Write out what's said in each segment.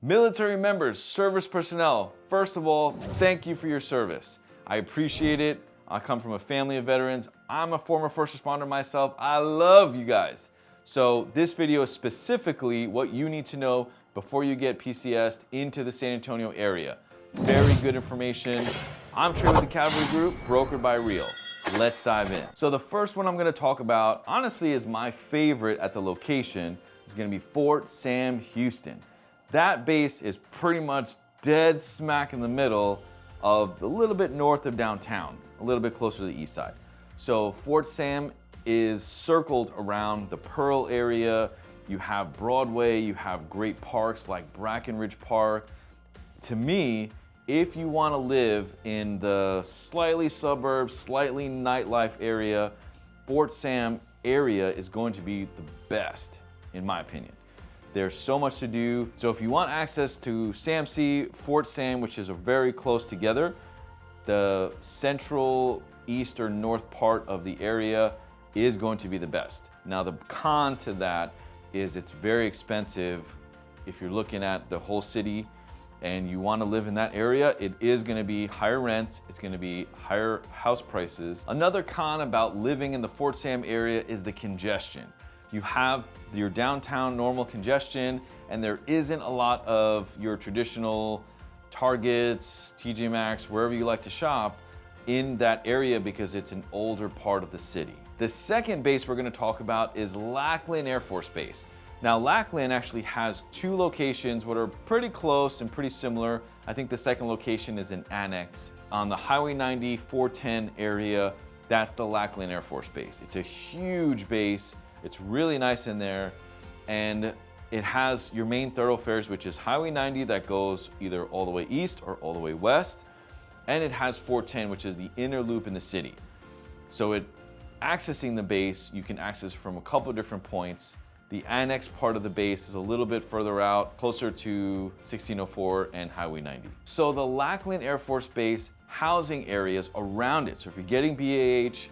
Military members, service personnel, first of all, thank you for your service. I appreciate it. I come from a family of veterans. I'm a former first responder myself. I love you guys. So this video is specifically what you need to know before you get PCS'd into the San Antonio area. Very good information. I'm trained with the Cavalry Group, brokered by Real. Let's dive in. So the first one I'm gonna talk about, honestly, is my favorite at the location. It's gonna be Fort Sam Houston. That base is pretty much dead smack in the middle of a little bit north of downtown, a little bit closer to the east side. So Fort Sam is circled around the Pearl area. You have Broadway, you have great parks like Brackenridge Park. To me, if you want to live in the slightly suburbs, slightly nightlife area, Fort Sam area is going to be the best, in my opinion. There's so much to do. So if you want access to SAMC, Fort Sam, which is very close together, the central, east, or north part of the area is going to be the best. Now the con to that is it's very expensive. If you're looking at the whole city and you want to live in that area, it is going to be higher rents, it's going to be higher house prices. Another con about living in the Fort Sam area is the congestion. You have your downtown normal congestion, and there isn't a lot of your traditional Targets, TJ Maxx, wherever you like to shop in that area because it's an older part of the city. The second base we're going to talk about is Lackland Air Force Base. Now, Lackland actually has two locations that are pretty close and pretty similar. I think the second location is an annex on the Highway 90 410 area. That's the Lackland Air Force Base. It's a huge base. It's really nice in there, and it has your main thoroughfares, which is Highway 90 that goes either all the way east or all the way west, and it has 410, which is the inner loop in the city. So accessing the base, you can access from a couple of different points. The annex part of the base is a little bit further out, closer to 1604 and Highway 90. So the Lackland Air Force Base housing areas around it. So if you're getting BAH,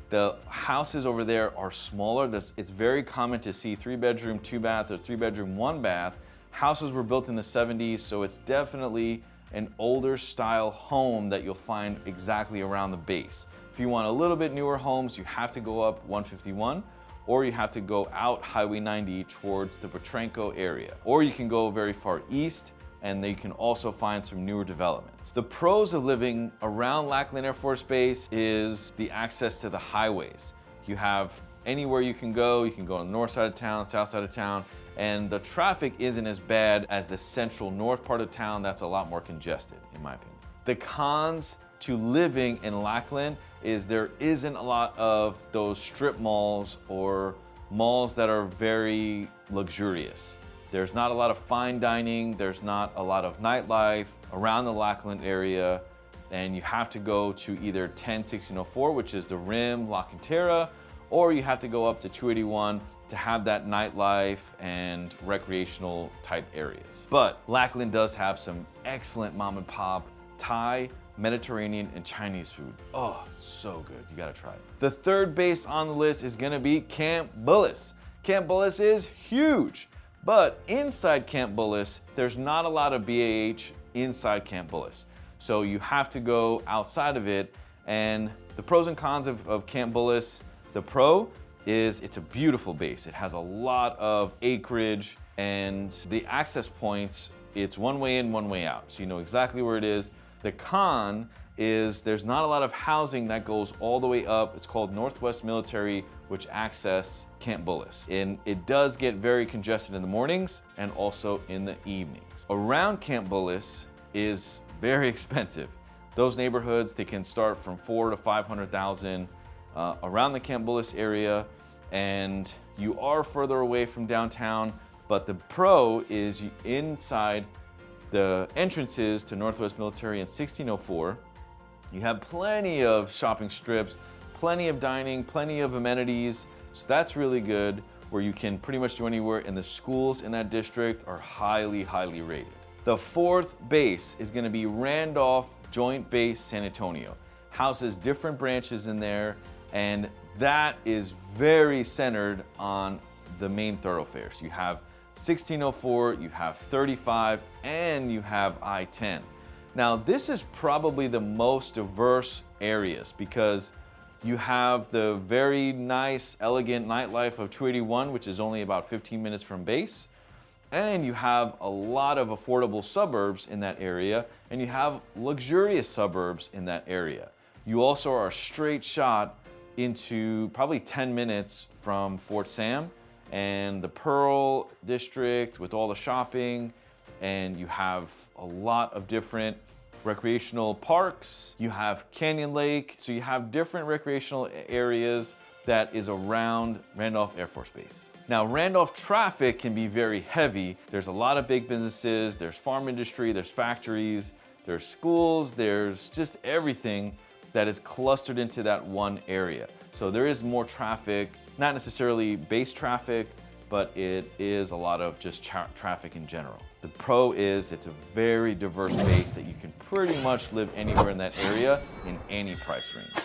the houses over there are smaller. It's very common to see 3-bedroom, 2-bath, or 3-bedroom, 1-bath. Houses were built in the 70s, so it's definitely an older style home that you'll find exactly around the base. If you want a little bit newer homes, you have to go up 151, or you have to go out Highway 90 towards the Petrenko area. Or you can go very far east, and you can also find some newer developments. The pros of living around Lackland Air Force Base is the access to the highways. You have anywhere you can go on the north side of town, south side of town, and the traffic isn't as bad as the central north part of town. That's a lot more congested, in my opinion. The cons to living in Lackland is there isn't a lot of those strip malls or malls that are very luxurious. There's not a lot of fine dining, there's not a lot of nightlife around the Lackland area, and you have to go to either 10-1604, which is the Rim, La Cantera, or you have to go up to 281 to have that nightlife and recreational type areas. But Lackland does have some excellent mom and pop Thai, Mediterranean, and Chinese food. Oh, so good, you gotta try it. The third base on the list is gonna be Camp Bullis. Camp Bullis is huge. But inside Camp Bullis, there's not a lot of BAH inside Camp Bullis. So you have to go outside of it. And the pros and cons of Camp Bullis, the pro is it's a beautiful base. It has a lot of acreage, and the access points, it's one way in, one way out. So you know exactly where it is. The con is there's not a lot of housing that goes all the way up. It's called Northwest Military, which access Camp Bullis. And it does get very congested in the mornings and also in the evenings. Around Camp Bullis is very expensive. Those neighborhoods, they can start from 400,000 to 500,000 around the Camp Bullis area, and you are further away from downtown, but the pro is inside the entrances to Northwest Military and 1604. You have plenty of shopping strips, plenty of dining, plenty of amenities. So that's really good, where you can pretty much do anywhere, and the schools in that district are highly, highly rated. The fourth base is gonna be Randolph Joint Base San Antonio. Houses different branches in there, and that is very centered on the main thoroughfares. You have 1604, you have 35, and you have I-10. Now, this is probably the most diverse areas because you have the very nice, elegant nightlife of 281, which is only about 15 minutes from base. And you have a lot of affordable suburbs in that area, and you have luxurious suburbs in that area. You also are a straight shot into probably 10 minutes from Fort Sam and the Pearl District with all the shopping, and you have a lot of different recreational parks. You have Canyon Lake, so you have different recreational areas that is around Randolph Air Force Base. Now, Randolph traffic can be very heavy. There's a lot of big businesses, there's farm industry, there's factories, there's schools, there's just everything that is clustered into that one area. So there is more traffic, not necessarily base traffic, but it is a lot of just traffic in general. The pro is it's a very diverse base that you can pretty much live anywhere in that area in any price range.